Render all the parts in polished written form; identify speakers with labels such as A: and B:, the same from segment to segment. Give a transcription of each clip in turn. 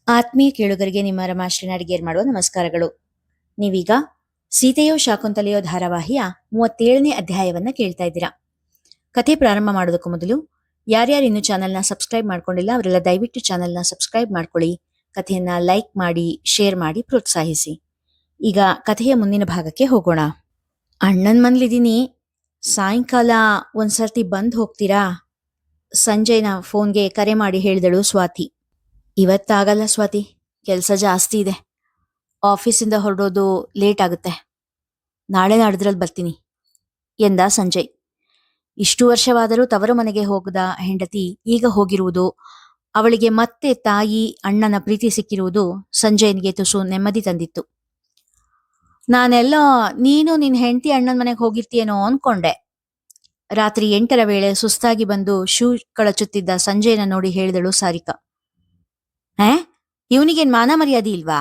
A: ಆತ್ಮೀಯ ಕೇಳುಗರಿಗೆ ನಿಮ್ಮ ರಮಾಶ್ರೀ ಅಡಿಗೇರ್ ಮಾಡುವ ನಮಸ್ಕಾರಗಳು. ನೀವೀಗ ಸೀತೆಯೋ ಶಾಕುಂತಲೆಯೋ ಧಾರಾವಾಹಿಯ 37ನೇ ಅಧ್ಯಾಯವನ್ನ ಕೇಳ್ತಾ ಇದ್ದೀರಾ. ಕಥೆ ಪ್ರಾರಂಭ ಮಾಡೋದಕ್ಕೂ ಮೊದಲು ಯಾರ್ಯಾರು ಇನ್ನು ಚಾನೆಲ್ನ ಸಬ್ಸ್ಕ್ರೈಬ್ ಮಾಡ್ಕೊಂಡಿಲ್ಲ ಅವರೆಲ್ಲ ದಯವಿಟ್ಟು ಚಾನೆಲ್ನ ಸಬ್ಸ್ಕ್ರೈಬ್ ಮಾಡ್ಕೊಳ್ಳಿ, ಕಥೆಯನ್ನ ಲೈಕ್ ಮಾಡಿ, ಶೇರ್ ಮಾಡಿ ಪ್ರೋತ್ಸಾಹಿಸಿ. ಈಗ ಕಥೆಯ ಮುಂದಿನ ಭಾಗಕ್ಕೆ ಹೋಗೋಣ. ಅಣ್ಣನ ಮನ್ಲಿದ್ದೀನಿ, ಸಾಯಂಕಾಲ ಒಂದ್ಸರ್ತಿ ಬಂದ್ ಹೋಗ್ತೀರಾ? ಸಂಜೆನ ಫೋನ್ಗೆ ಕರೆ ಮಾಡಿ ಹೇಳಿದಳು ಸ್ವಾತಿ. ಇವತ್ತಾಗಲ್ಲ ಸ್ವಾತಿ, ಕೆಲಸ ಜಾಸ್ತಿ ಇದೆ. ಆಫೀಸಿಂದ ಹೊರಡೋದು ಲೇಟ್ ಆಗುತ್ತೆ. ನಾಳೆ ನಾಡಿದ್ರಲ್ಲಿ ಬರ್ತೀನಿ ಎಂದ ಸಂಜಯ್. ಇಷ್ಟು ವರ್ಷವಾದರೂ ತವರು ಮನೆಗೆ ಹೋಗದ ಹೆಂಡತಿ ಈಗ ಹೋಗಿರುವುದು, ಅವಳಿಗೆ ಮತ್ತೆ ತಾಯಿ ಅಣ್ಣನ ಪ್ರೀತಿ ಸಿಕ್ಕಿರುವುದು ಸಂಜಯನಿಗೆ ತುಸು ನೆಮ್ಮದಿ ತಂದಿತ್ತು. ನಾನೆಲ್ಲ ನೀನು ನಿನ್ ಹೆಂಡತಿ ಅಣ್ಣನ ಮನೆಗೆ ಹೋಗಿರ್ತೀಯೇನೋ ಅನ್ಕೊಂಡೆ. ರಾತ್ರಿ 8ರ ವೇಳೆ ಸುಸ್ತಾಗಿ ಬಂದು ಶೂ ಕಳಚುತ್ತಿದ್ದ ಸಂಜಯನ ನೋಡಿ ಹೇಳಿದಳು ಸಾರಿಕಾ. ಇವನಿಗೇನ್ ಮಾನ ಮರ್ಯಾದೆ ಇಲ್ವಾ?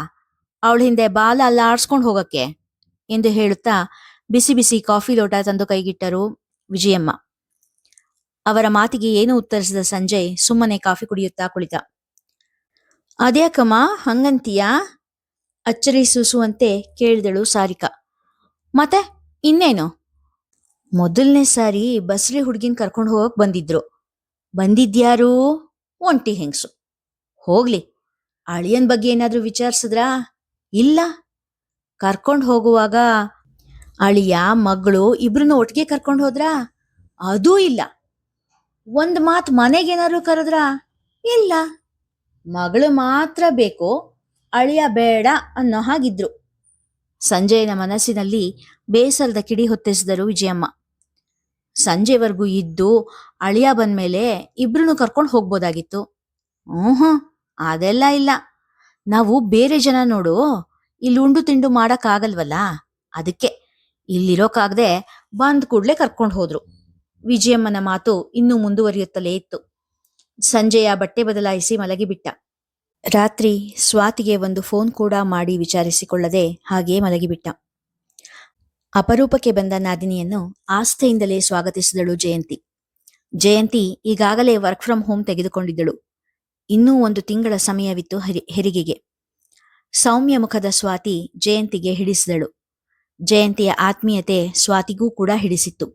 A: ಅವಳ ಹಿಂದೆ ಬಾಲ ಅಲ್ಲ ಆಡ್ಸ್ಕೊಂಡು ಹೋಗಕ್ಕೆ ಎಂದು ಹೇಳುತ್ತಾ ಬಿಸಿ ಬಿಸಿ ಕಾಫಿ ಲೋಟ ತಂದು ಕೈಗಿಟ್ಟರು ವಿಜಯಮ್ಮ. ಅವರ ಮಾತಿಗೆ ಏನು ಉತ್ತರಿಸಿದ ಸಂಜಯ್ ಸುಮ್ಮನೆ ಕಾಫಿ ಕುಡಿಯುತ್ತಾ ಕುಳಿತ. ಅದ್ಯಾಕಮ್ಮ ಹಂಗಂತೀಯಾ? ಅಚ್ಚರಿ ಸೂಸುವಂತೆ ಕೇಳಿದಳು ಸಾರಿಕಾ. ಮತ್ತೆ ಇನ್ನೇನು? ಮೊದಲನೇ ಸಾರಿ ಬಸ್ರಿ ಹುಡುಗಿನ ಕರ್ಕೊಂಡು ಹೋಗಕ್ ಬಂದಿದ್ಯಾರು? ಒಂಟಿ ಹೆಂಗ್ಸು. ಹೋಗ್ಲಿ, ಅಳಿಯನ್ ಬಗ್ಗೆ ಏನಾದ್ರೂ ವಿಚಾರಿಸಿದ್ರಾ? ಇಲ್ಲ. ಕರ್ಕೊಂಡು ಹೋಗುವಾಗ ಅಳಿಯ ಮಗಳು ಇಬ್ರನ್ನ ಒಟ್ಟಿಗೆ ಕರ್ಕೊಂಡು ಹೋದ್ರಾ? ಅದೂ ಇಲ್ಲ. ಒಂದ್ ಮಾತು ಮನೆಗೇನಾದ್ರು ಕರೆದ್ರ? ಇಲ್ಲ. ಮಗಳು ಮಾತ್ರ ಬೇಕು, ಅಳಿಯ ಬೇಡ ಅನ್ನೋ ಹಾಗಿದ್ರು. ಸಂಜಯನ ಮನಸ್ಸಿನಲ್ಲಿ ಬೇಸರದ ಕಿಡಿ ಹೊತ್ತಿಸಿದರು ವಿಜಯಮ್ಮ. ಸಂಜೆವರೆಗೂ ಇದ್ದು ಅಳಿಯ ಬಂದ್ಮೇಲೆ ಇಬ್ರನ್ನು ಕರ್ಕೊಂಡು ಹೋಗ್ಬೋದಾಗಿತ್ತು. ಅದೆಲ್ಲ ಇಲ್ಲ. ನಾವು ಬೇರೆ ಜನ ನೋಡು, ಇಲ್ಲಿ ಉಂಡು ತಿಂಡು ಮಾಡಕ್ ಆಗಲ್ವಲ್ಲ, ಅದಕ್ಕೆ ಇಲ್ಲಿರೋಕಾಗದೆ ಬಂದ್ ಕೂಡ್ಲೆ ಕರ್ಕೊಂಡು ಹೋದ್ರು. ವಿಜಯಮ್ಮನ ಮಾತು ಇನ್ನೂ ಮುಂದುವರಿಯುತ್ತಲೇ ಇತ್ತು. ಸಂಜೆಯ ಬಟ್ಟೆ ಬದಲಾಯಿಸಿ ಮಲಗಿಬಿಟ್ಟ. ರಾತ್ರಿ ಸ್ವಾತಿಗೆ ಒಂದು ಫೋನ್ ಕೂಡ ಮಾಡಿ ವಿಚಾರಿಸಿಕೊಳ್ಳದೆ ಹಾಗೇ ಮಲಗಿಬಿಟ್ಟ. ಅಪರೂಪಕ್ಕೆ ಬಂದ ನಾದಿನಿಯನ್ನು ಆಸ್ಥೆಯಿಂದಲೇ ಸ್ವಾಗತಿಸಿದಳು ಜಯಂತಿ ಈಗಾಗಲೇ ವರ್ಕ್ ಫ್ರಮ್ ಹೋಮ್ ತೆಗೆದುಕೊಂಡಿದ್ದಳು. ಇನ್ನೂ 1 ತಿಂಗಳ ಸಮಯವಿತ್ತು ಹೆರಿಗೆಗೆ. ಸೌಮ್ಯ ಮುಖದ ಸ್ವಾತಿ ಜಯಂತಿಗೆ ಹಿಡಿಸಿದಳು. ಜಯಂತಿಯ ಆತ್ಮೀಯತೆ ಸ್ವಾತಿಗೂ ಕೂಡ ಹಿಡಿಸಿತ್ತು.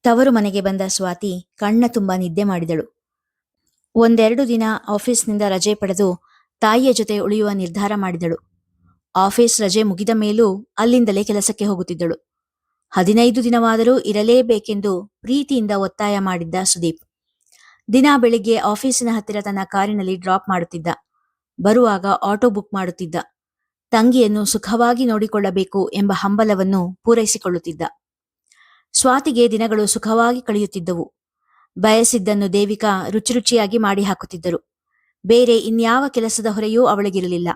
A: ತವರು ಮನೆಗೆ ಬಂದ ಸ್ವಾತಿ ಕಣ್ಣ ತುಂಬ ನಿದ್ದೆ ಮಾಡಿದಳು. 1-2 ದಿನ ಆಫೀಸ್ನಿಂದ ರಜೆ ಪಡೆದು ತಾಯಿಯ ಜೊತೆ ಉಳಿಯುವ ನಿರ್ಧಾರ ಮಾಡಿದಳು. ಆಫೀಸ್ ರಜೆ ಮುಗಿದ ಮೇಲೂ ಅಲ್ಲಿಂದಲೇ ಕೆಲಸಕ್ಕೆ ಹೋಗುತ್ತಿದ್ದಳು. 15 ದಿನವಾದರೂ ಇರಲೇಬೇಕೆಂದು ಪ್ರೀತಿಯಿಂದ ಒತ್ತಾಯ ಮಾಡಿದ್ದ ಸುದೀಪ್. ದಿನ ಬೆಳಿಗ್ಗೆ ಆಫೀಸಿನ ಹತ್ತಿರ ತನ್ನ ಕಾರಿನಲ್ಲಿ ಡ್ರಾಪ್ ಮಾಡುತ್ತಿದ್ದ. ಬರುವಾಗ ಆಟೋ ಬುಕ್ ಮಾಡುತ್ತಿದ್ದ. ತಂಗಿಯನ್ನು ಸುಖವಾಗಿ ನೋಡಿಕೊಳ್ಳಬೇಕು ಎಂಬ ಹಂಬಲವನ್ನು ಪೂರೈಸಿಕೊಳ್ಳುತ್ತಿದ್ದ. ಸ್ವಾತಿಗೆ ದಿನಗಳು ಸುಖವಾಗಿ ಕಳೆಯುತ್ತಿದ್ದವು. ಬಯಸಿದ್ದನ್ನು ದೇವಿಕಾ ರುಚಿಯಾಗಿ ಮಾಡಿ ಹಾಕುತ್ತಿದ್ದರು. ಬೇರೆ ಇನ್ಯಾವ ಕೆಲಸದ ಹೊರೆಯೂ ಅವಳಿಗಿರಲಿಲ್ಲ.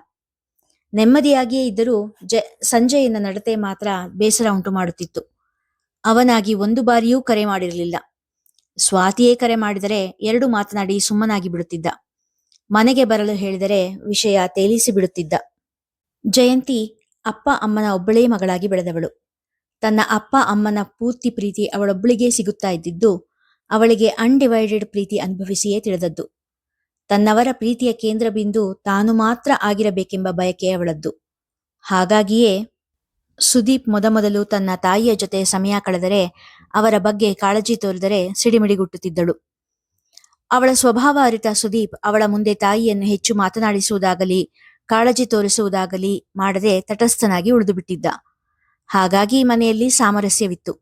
A: ನೆಮ್ಮದಿಯಾಗಿಯೇ ಇದ್ದರೂ ಸಂಜಯನ ನಡತೆ ಮಾತ್ರ ಬೇಸರ ಉಂಟು ಮಾಡುತ್ತಿತ್ತು. ಅವನಾಗಿ 1 ಬಾರಿಯೂ ಕರೆ ಮಾಡಿರಲಿಲ್ಲ. ಸ್ವಾತಿಯೇ ಕರೆ ಮಾಡಿದರೆ 2 ಮಾತನಾಡಿ ಸುಮ್ಮನಾಗಿ ಬಿಡುತ್ತಿದ್ದ. ಮನೆಗೆ ಬರಲು ಹೇಳಿದರೆ ವಿಷಯ ತೇಲಿಸಿ ಬಿಡುತ್ತಿದ್ದ. ಜಯಂತಿ ಅಪ್ಪ ಅಮ್ಮನ ಒಬ್ಬಳೇ ಮಗಳಾಗಿ ಬೆಳೆದವಳು. ತನ್ನ ಅಪ್ಪ ಅಮ್ಮನ ಪೂರ್ತಿ ಪ್ರೀತಿ ಅವಳೊಬ್ಬಳಿಗೆ ಸಿಗುತ್ತಾ ಇದ್ದಿದ್ದು ಅವಳಿಗೆ ಅನ್ಡಿವೈಡೆಡ್ ಪ್ರೀತಿ ಅನುಭವಿಸಿಯೇ ತಿಳಿದದ್ದು. ತನ್ನವರ ಪ್ರೀತಿಯ ಕೇಂದ್ರ ಬಿಂದು ತಾನು ಮಾತ್ರ ಆಗಿರಬೇಕೆಂಬ ಬಯಕೆ ಅವಳದ್ದು. ಹಾಗಾಗಿಯೇ ಸುದೀಪ್ ಮೊದಮೊದಲು ತನ್ನ ತಾಯಿಯ ಜೊತೆ ಸಮಯ ಕಳೆದರೆ, ಅವರ ಬಗ್ಗೆ ಕಾಳಜಿ ತೋರಿದರೆ ಸಿಡಿಮಿಡಿಗುಟ್ಟುತ್ತಿದ್ದಳು. ಅವಳ ಸ್ವಭಾವ ಅರಿತ ಸುದೀಪ್ ಅವಳ ಮುಂದೆ ತಾಯಿಯನ್ನು ಹೆಚ್ಚು ಮಾತನಾಡಿಸುವುದಾಗಲಿ ಕಾಳಜಿ ತೋರಿಸುವುದಾಗಲಿ ಮಾಡದೆ ತಟಸ್ಥನಾಗಿ ಉಳಿದುಬಿಟ್ಟಿದ್ದ. ಹಾಗಾಗಿ ಮನೆಯಲ್ಲಿ ಸಾಮರಸ್ಯವಿತ್ತು.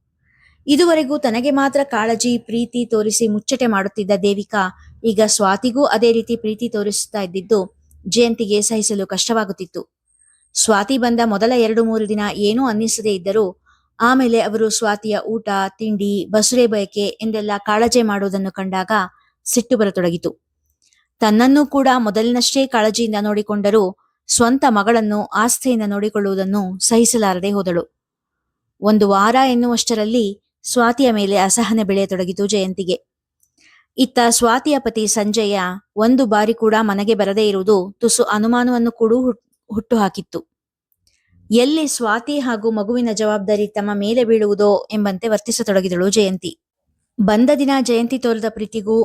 A: ಇದುವರೆಗೂ ತನಗೆ ಮಾತ್ರ ಕಾಳಜಿ ಪ್ರೀತಿ ತೋರಿಸಿ ಮುಚ್ಚಟೆ ಮಾಡುತ್ತಿದ್ದ ದೇವಿಕಾ ಈಗ ಸ್ವಾತಿಗೂ ಅದೇ ರೀತಿ ಪ್ರೀತಿ ತೋರಿಸುತ್ತಾ ಇದ್ದಿದ್ದು ಜಯಂತಿಗೆ ಸಹಿಸಲು ಕಷ್ಟವಾಗುತ್ತಿತ್ತು. ಸ್ವಾತಿ ಬಂದ ಮೊದಲ 2-3 ದಿನ ಏನೂ ಅನ್ನಿಸದೇ ಇದ್ದರೂ ಆಮೇಲೆ ಅವರು ಸ್ವಾತಿಯ ಊಟ ತಿಂಡಿ ಬಸುರೆ ಬಯಕೆ ಎಂದೆಲ್ಲ ಕಾಳಜಿ ಮಾಡುವುದನ್ನು ಕಂಡಾಗ ಸಿಟ್ಟು ಬರತೊಡಗಿತು. ತನ್ನನ್ನೂ ಕೂಡ ಮೊದಲಿನಷ್ಟೇ ಕಾಳಜಿಯಿಂದ ನೋಡಿಕೊಂಡರೂ ಸ್ವಂತ ಮಗಳನ್ನು ಆಸ್ಥೆಯಿಂದ ನೋಡಿಕೊಳ್ಳುವುದನ್ನು ಸಹಿಸಲಾರದೆ ಹೋದಳು. 1 ವಾರ ಎನ್ನುವಷ್ಟರಲ್ಲಿ ಸ್ವಾತಿಯ ಮೇಲೆ ಅಸಹನೆ ಬೆಳೆಯತೊಡಗಿತು ಜಯಂತಿಗೆ. ಇತ್ತ ಸ್ವಾತಿಯ ಪತಿ ಸಂಜಯ 1 ಬಾರಿ ಕೂಡ ಮನೆಗೆ ಬರದೇ ಇರುವುದು ತುಸು ಅನುಮಾನವನ್ನು ಕೂಡ ಹುಟ್ಟು ಹಾಕಿತ್ತು. ಎಲ್ಲಿ ಸ್ವಾತಿ ಹಾಗೂ ಮಗುವಿನ ಜವಾಬ್ದಾರಿ ತಮ್ಮ ಮೇಲೆ ಬೀಳುವುದೋ ಎಂಬಂತೆ ವರ್ತಿಸತೊಡಗಿದಳು ಜಯಂತಿ. ಬಂದ ದಿನ ಜಯಂತಿ ತೋರಿದ ಪ್ರೀತಿಗೂ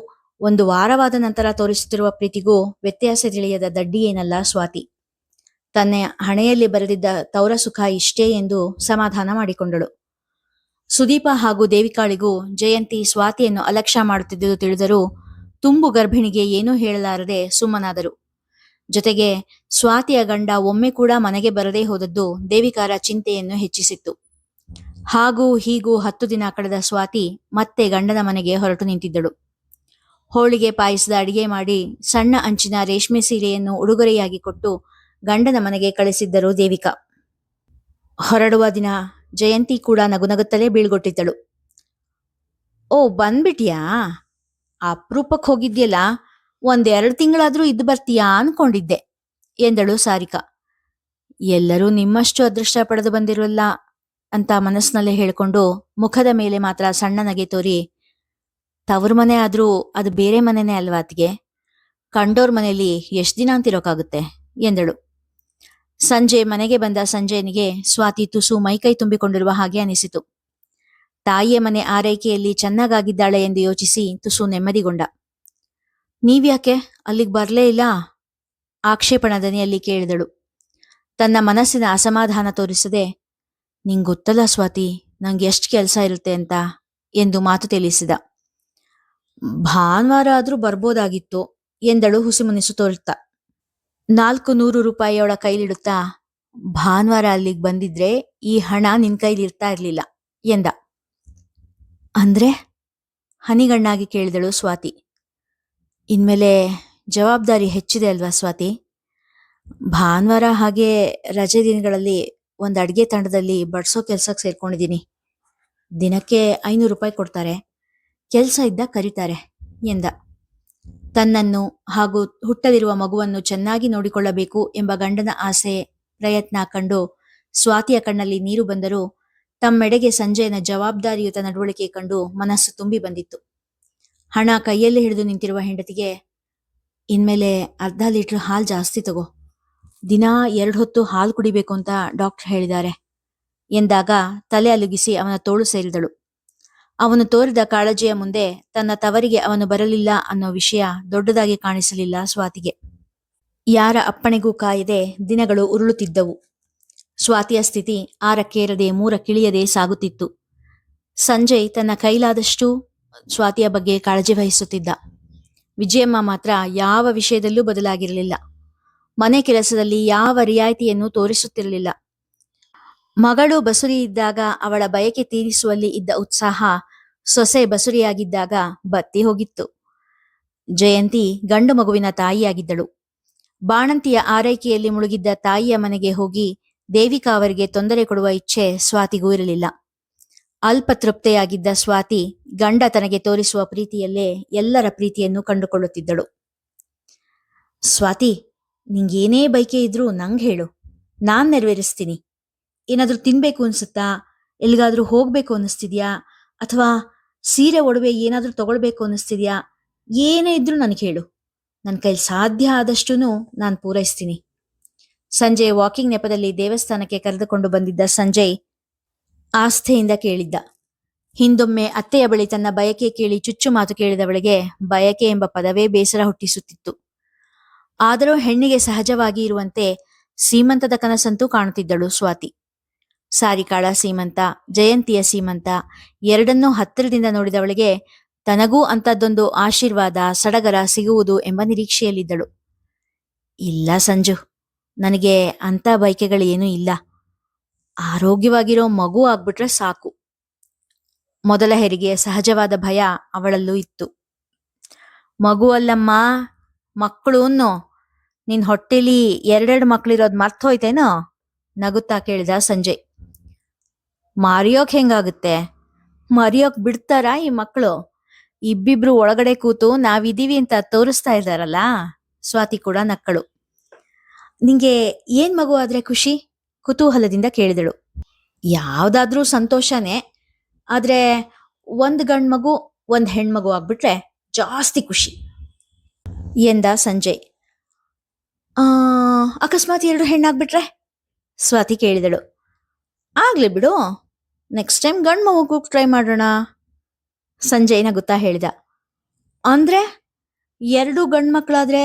A: ಒಂದು ವಾರವಾದ ನಂತರ ತೋರಿಸುತ್ತಿರುವ ಪ್ರೀತಿಗೂ ವ್ಯತ್ಯಾಸ ತಿಳಿಯದ ದಡ್ಡಿಯೇನಲ್ಲ ಸ್ವಾತಿ. ತನ್ನ ಹಣೆಯಲ್ಲಿ ಬರೆದಿದ್ದ ತೌರ ಸುಖ ಇಷ್ಟೇ ಎಂದು ಸಮಾಧಾನ ಮಾಡಿಕೊಂಡಳು. ಸುದೀಪ ಹಾಗೂ ದೇವಿಕಾಳಿಗೂ ಜಯಂತಿ ಸ್ವಾತಿಯನ್ನು ಅಲಕ್ಷ್ಯ ಮಾಡುತ್ತಿದ್ದುದು ತಿಳಿದರೂ ತುಂಬು ಗರ್ಭಿಣಿಗೆ ಏನೂ ಹೇಳಲಾರದೆ ಸುಮ್ಮನಾದರು. ಜೊತೆಗೆ ಸ್ವಾತಿಯ ಗಂಡ ಒಮ್ಮೆ ಕೂಡ ಮನೆಗೆ ಬರದೇ ಹೋದದ್ದು ದೇವಿಕಾರ ಚಿಂತೆಯನ್ನು ಹೆಚ್ಚಿಸಿತ್ತು. ಹಾಗೂ ಹೀಗೂ 10 ದಿನ ಕಳೆದ ಸ್ವಾತಿ ಮತ್ತೆ ಗಂಡನ ಮನೆಗೆ ಹೊರಟು ನಿಂತಿದ್ದಳು. ಹೋಳಿಗೆ ಪಾಯಸದ ಅಡಿಗೆ ಮಾಡಿ ಸಣ್ಣ ಅಂಚಿನ ರೇಷ್ಮೆ ಸೀರೆಯನ್ನು ಉಡುಗೊರೆಯಾಗಿ ಕೊಟ್ಟು ಗಂಡನ ಮನೆಗೆ ಕಳಿಸಿದ್ದರು ದೇವಿಕಾ. ಹೊರಡುವ ದಿನ ಜಯಂತಿ ಕೂಡ ನಗುನಗುತ್ತಲೇ ಬೀಳ್ಗೊಟ್ಟಿದ್ದಳು. ಓ, ಬಂದ್ಬಿಟ್ಯಾ? ಅಪರೂಪಕ್ಕೆ ಹೋಗಿದ್ಯಲ್ಲ, 1-2 ತಿಂಗಳಾದ್ರೂ ಇದ್ದು ಬರ್ತೀಯಾ ಅನ್ಕೊಂಡಿದ್ದೆ ಎಂದಳು ಸಾರಿಕಾ. ಎಲ್ಲರೂ ನಿಮ್ಮಷ್ಟು ಅದೃಷ್ಟ ಪಡೆದು ಬಂದಿರಲ್ಲ ಅಂತ ಮನಸ್ಸಿನಲ್ಲೇ ಹೇಳ್ಕೊಂಡು ಮುಖದ ಮೇಲೆ ಮಾತ್ರ ಸಣ್ಣ ನಗೆ ತೋರಿ, ತವ್ರ ಮನೆ ಆದ್ರೂ ಅದು ಬೇರೆ ಮನೆನೇ ಅಲ್ವಾ ಅತ್ತಿಗೆ, ಕಂಡೋರ್ ಮನೆಯಲ್ಲಿ ಎಷ್ಟ್ ದಿನ ಅಂತಿರೋಕ್ಕಾಗುತ್ತೆ ಎಂದಳು. ಸಂಜೆ ಮನೆಗೆ ಬಂದ ಸಂಜಯನಿಗೆ ಸ್ವಾತಿ ತುಸು ಮೈಕೈ ತುಂಬಿಕೊಂಡಿರುವ ಹಾಗೆ ಅನಿಸಿತು. ತಾಯಿಯ ಮನೆ ಆರೈಕೆಯಲ್ಲಿ ಚೆನ್ನಾಗಾಗಿದ್ದಾಳೆ ಎಂದು ಯೋಚಿಸಿ ತುಸು ನೆಮ್ಮದಿಗೊಂಡ. ನೀವ್ಯಾಕೆ ಅಲ್ಲಿಗೆ ಬರ್ಲೇ ಇಲ್ಲ? ಆಕ್ಷೇಪಣ ದನಿಯಲ್ಲಿ ಕೇಳಿದಳು. ತನ್ನ ಮನಸ್ಸಿನ ಅಸಮಾಧಾನ ತೋರಿಸದೆ, ನಿಂಗ್ ಗೊತ್ತಲ್ಲ ಸ್ವಾತಿ, ನಂಗೆ ಎಷ್ಟು ಕೆಲಸ ಇರುತ್ತೆ ಅಂತ ಎಂದು ಮಾತು ತಿಳಿಸಿದ. ಭಾನುವಾರ ಆದ್ರೂ ಬರ್ಬೋದಾಗಿತ್ತು ಎಂದಳು ಹುಸಿಮುನಿಸು ತೋರುತ್ತಾ. 400 ರೂಪಾಯಿಯವಳ ಕೈಲಿಡುತ್ತಾ, ಭಾನುವಾರ ಅಲ್ಲಿಗೆ ಬಂದಿದ್ರೆ ಈ ಹಣ ನಿನ್ ಕೈಲಿರ್ತಾ ಇರ್ಲಿಲ್ಲ ಎಂದ. ಅಂದ್ರೆ? ಹನಿಗಣ್ಣಾಗಿ ಕೇಳಿದಳು ಸ್ವಾತಿ. ಇನ್ಮೇಲೆ ಜವಾಬ್ದಾರಿ ಹೆಚ್ಚಿದೆ ಅಲ್ವಾ ಸ್ವಾತಿ? ಭಾನುವಾರ ಹಾಗೆ ರಜೆ ದಿನಗಳಲ್ಲಿ ಒಂದು ಅಡ್ಗೆ ತಂಡದಲ್ಲಿ ಬಡ್ಸೋ ಕೆಲ್ಸಕ್ಕೆ ಸೇರ್ಕೊಂಡಿದ್ದೀನಿ. ದಿನಕ್ಕೆ 500 ರೂಪಾಯಿ ಕೊಡ್ತಾರೆ, ಕೆಲಸ ಇದ್ದ ಕರೀತಾರೆ ಎಂದ. ತನ್ನನ್ನು ಹಾಗೂ ಹುಟ್ಟಲಿರುವ ಮಗುವನ್ನು ಚೆನ್ನಾಗಿ ನೋಡಿಕೊಳ್ಳಬೇಕು ಎಂಬ ಗಂಡನ ಆಸೆ ಪ್ರಯತ್ನ ಕಂಡು ಸ್ವಾತಿಯ ಕಣ್ಣಲ್ಲಿ ನೀರು ಬಂದರೂ ತಮ್ಮೆಡೆಗೆ ಸಂಜಯನ ಜವಾಬ್ದಾರಿಯುತ ನಡವಳಿಕೆ ಕಂಡು ಮನಸ್ಸು ತುಂಬಿ ಬಂದಿತ್ತು. ಹಣ ಕೈಯಲ್ಲಿ ಹಿಡಿದು ನಿಂತಿರುವ ಹೆಂಡತಿಗೆ, ಇನ್ಮೇಲೆ 1/2 ಲೀಟರ್ ಹಾಲು ಜಾಸ್ತಿ ತಗೋ, ದಿನಾ 2 ಹೊತ್ತು ಹಾಲು ಕುಡಿಬೇಕು ಅಂತ ಡಾಕ್ಟರ್ ಹೇಳಿದ್ದಾರೆ ಎಂದಾಗ ತಲೆ ಅಲುಗಿಸಿ ಅವನ ತೋಳು ಸೇರಿದಳು. ಅವನು ತೋರಿದ ಕಾಳಜಿಯ ಮುಂದೆ ತನ್ನ ತವರಿಗೆ ಅವನು ಬರಲಿಲ್ಲ ಅನ್ನೋ ವಿಷಯ ದೊಡ್ಡದಾಗಿ ಕಾಣಿಸಲಿಲ್ಲ ಸ್ವಾತಿಗೆ. ಯಾರ ಅಪ್ಪಣೆಗೂ ಕಾಯದೆ ದಿನಗಳು ಉರುಳುತ್ತಿದ್ದವು. ಸ್ವಾತಿಯ ಸ್ಥಿತಿ 6ಕ್ಕೇರದೆ 3ಕ್ಕಿಳಿಯದೆ ಸಾಗುತ್ತಿತ್ತು. ಸಂಜಯ್ ತನ್ನ ಕೈಲಾದಷ್ಟು ಸ್ವಾತಿಯ ಬಗ್ಗೆ ಕಾಳಜಿ ವಹಿಸುತ್ತಿದ್ದ. ವಿಜಯಮ್ಮ ಮಾತ್ರ ಯಾವ ವಿಷಯದಲ್ಲೂ ಬದಲಾಗಿರಲಿಲ್ಲ. ಮನೆ ಕೆಲಸದಲ್ಲಿ ಯಾವ ರಿಯಾಯಿತಿಯನ್ನು ತೋರಿಸುತ್ತಿರಲಿಲ್ಲ. ಮಗಳು ಬಸುರಿ ಇದ್ದಾಗ ಅವಳ ಬಯಕೆ ತೀರಿಸುವಲ್ಲಿ ಇದ್ದ ಉತ್ಸಾಹ ಸೊಸೆ ಬಸುರಿಯಾಗಿದ್ದಾಗ ಬತ್ತಿ ಹೋಗಿತ್ತು. ಜಯಂತಿ ಗಂಡು ಮಗುವಿನ ತಾಯಿಯಾಗಿದ್ದಳು. ಬಾಣಂತಿಯ ಆರೈಕೆಯಲ್ಲಿ ಮುಳುಗಿದ್ದ ತಾಯಿಯ ಮನೆಗೆ ಹೋಗಿ ದೇವಿಕಾ ಅವರಿಗೆ ತೊಂದರೆ ಕೊಡುವ ಇಚ್ಛೆ ಸ್ವಾತಿಗೂ ಇರಲಿಲ್ಲ. ಅಲ್ಪತೃಪ್ತೆಯಾಗಿದ್ದ ಸ್ವಾತಿ ಗಂಡ ತನಗೆ ತೋರಿಸುವ ಪ್ರೀತಿಯಲ್ಲೇ ಎಲ್ಲರ ಪ್ರೀತಿಯನ್ನು ಕಂಡುಕೊಳ್ಳುತ್ತಿದ್ದಳು. ಸ್ವಾತಿ, ನಿಂಗೇನೇ ಬೈಕೆ ಇದ್ರೂ ನಂಗೆ ಹೇಳು, ನಾನ್ ನೆರವೇರಿಸ್ತೀನಿ. ಏನಾದ್ರೂ ತಿನ್ಬೇಕು ಅನ್ಸುತ್ತಾ? ಎಲ್ಲಿಗಾದ್ರೂ ಹೋಗ್ಬೇಕು ಅನ್ನಿಸ್ತಿದ್ಯಾ? ಅಥವಾ ಸೀರೆ ಒಡವೆ ಏನಾದ್ರೂ ತಗೊಳ್ಬೇಕು ಅನ್ನಿಸ್ತಿದ್ಯಾ? ಏನೇ ಇದ್ರೂ ನನಗೆ ಹೇಳು, ನನ್ನ ಕೈಲಿ ಸಾಧ್ಯ ಆದಷ್ಟೂ ನಾನು ಪೂರೈಸ್ತೀನಿ. ಸಂಜೆ ವಾಕಿಂಗ್ ನೆಪದಲ್ಲಿ ದೇವಸ್ಥಾನಕ್ಕೆ ಕರೆದುಕೊಂಡು ಬಂದಿದ್ದ ಸಂಜಯ್ ಆಸ್ಥೆಯಿಂದ ಕೇಳಿದ್ದ. ಹಿಂದೊಮ್ಮೆ ಅತ್ತೆಯ ಬಳಿ ತನ್ನ ಬಯಕೆ ಕೇಳಿ ಚುಚ್ಚು ಮಾತು ಕೇಳಿದವಳಿಗೆ ಬಯಕೆ ಎಂಬ ಪದವೇ ಬೇಸರ ಹುಟ್ಟಿಸುತ್ತಿತ್ತು. ಆದರೂ ಹೆಣ್ಣಿಗೆ ಸಹಜವಾಗಿ ಇರುವಂತೆ ಸೀಮಂತದ ಕನಸಂತೂ ಕಾಣುತ್ತಿದ್ದಳು ಸ್ವಾತಿ. ಸಾರಿಕಾಳ ಸೀಮಂತ, ಜಯಂತಿಯ ಸೀಮಂತ ಎರಡನ್ನೂ ಹತ್ತಿರದಿಂದ ನೋಡಿದವಳಿಗೆ ತನಗೂ ಅಂಥದ್ದೊಂದು ಆಶೀರ್ವಾದ ಸಡಗರ ಸಿಗುವುದು ಎಂಬ ನಿರೀಕ್ಷೆಯಲ್ಲಿದ್ದಳು. ಇಲ್ಲ ಸಂಜು, ನನಗೆ ಅಂಥ ಬಯಕೆಗಳೇನೂ ಇಲ್ಲ. ಆರೋಗ್ಯವಾಗಿರೋ ಮಗು ಆಗ್ಬಿಟ್ರೆ ಸಾಕು. ಮೊದಲ ಹೆರಿಗೆಯ ಸಹಜವಾದ ಭಯ ಅವಳಲ್ಲೂ ಇತ್ತು. ಮಗು ಅಲ್ಲಮ್ಮ, ಮಕ್ಕಳು ಅನ್ನೋ. ನಿನ್ ಹೊಟ್ಟೆಲಿ 2 ಮಕ್ಳಿರೋದ್ ಮರ್ತೋಯ್ತೇನೋ? ನಗುತ್ತಾ ಕೇಳಿದ ಸಂಜಯ್. ಮರೆಯೋಕ್ ಹೆಂಗಾಗುತ್ತೆ? ಮರೆಯೋಕ್ ಬಿಡ್ತಾರಾ ಈ ಮಕ್ಕಳು? ಇಬ್ಬಿಬ್ರು ಒಳಗಡೆ ಕೂತು ನಾವಿದೀವಿ ಅಂತ ತೋರಿಸ್ತಾ ಇದ್ದಾರಲ್ಲ. ಸ್ವಾತಿ ಕೂಡ ನಕ್ಕಳು. ನಿಂಗೆ ಏನ್ ಮಗು ಆದ್ರೆ ಖುಷಿ? ಕುತೂಹಲದಿಂದ ಕೇಳಿದಳು. ಯಾವ್ದಾದ್ರೂ ಸಂತೋಷನೇ, ಆದ್ರೆ 1 ಗಂಡ್ ಮಗು 1 ಹೆಣ್ಮಗು ಆಗ್ಬಿಟ್ರೆ ಜಾಸ್ತಿ ಖುಷಿ ಎಂದ ಸಂಜಯ್. ಅಕಸ್ಮಾತ್ 2 ಹೆಣ್ಣಾಗ್ಬಿಟ್ರೆ? ಸ್ವಾತಿ ಕೇಳಿದಳು. ಆಗ್ಲಿ ಬಿಡು, ನೆಕ್ಸ್ಟ್ ಟೈಮ್ ಗಂಡ್ ಮಗು ಟ್ರೈ ಮಾಡೋಣ, ಸಂಜಯ್ ನಗುತ್ತಾ ಹೇಳಿದ. ಅಂದ್ರೆ 2 ಗಂಡ್ಮಕ್ಳಾದ್ರೆ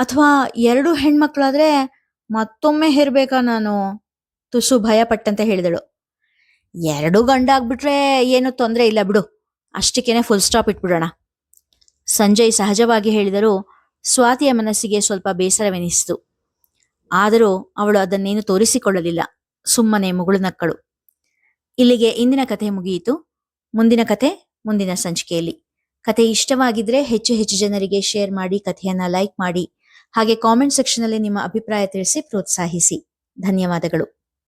A: ಅಥವಾ 2 ಹೆಣ್ಮಕ್ಳಾದ್ರೆ ಮತ್ತೊಮ್ಮೆ ಹೆರ್ಬೇಕಾ ನಾನು? ತುಸು ಭಯ ಪಟ್ಟಂತೆ ಹೇಳಿದಳು. 2 ಗಂಡಾಗ್ಬಿಟ್ರೆ ಏನು ತೊಂದ್ರೆ ಇಲ್ಲ ಬಿಡು. ಅಷ್ಟಕ್ಕೇನೆ ಫುಲ್ ಸ್ಟಾಪ್ ಇಟ್ಬಿಡೋಣ. ಸಂಜಯ್ ಸಹಜವಾಗಿ ಹೇಳಿದರೂ ಸ್ವಾತಿಯ ಮನಸ್ಸಿಗೆ ಸ್ವಲ್ಪ ಬೇಸರವೆನಿಸಿತು. ಆದರೂ ಅವಳು ಅದನ್ನೇನು ತೋರಿಸಿಕೊಳ್ಳಲಿಲ್ಲ. ಸುಮ್ಮನೆ ಮುಗುಳು ನಕ್ಕಳು. ಇಲ್ಲಿಗೆ ಇಂದಿನ ಕಥೆ ಮುಗಿಯಿತು. ಮುಂದಿನ ಕಥೆ ಮುಂದಿನ ಸಂಚಿಕೆಯಲ್ಲಿ. ಕಥೆ ಇಷ್ಟವಾಗಿದ್ರೆ ಹೆಚ್ಚು ಹೆಚ್ಚು ಜನರಿಗೆ ಶೇರ್ ಮಾಡಿ, ಕಥೆಯನ್ನ ಲೈಕ್ ಮಾಡಿ, ಹಾಗೆ ಕಾಮೆಂಟ್ ಸೆಕ್ಷನ್ ಅಲ್ಲಿ ನಿಮ್ಮ ಅಭಿಪ್ರಾಯ ತಿಳಿಸಿ ಪ್ರೋತ್ಸಾಹಿಸಿ. ಧನ್ಯವಾದಗಳು.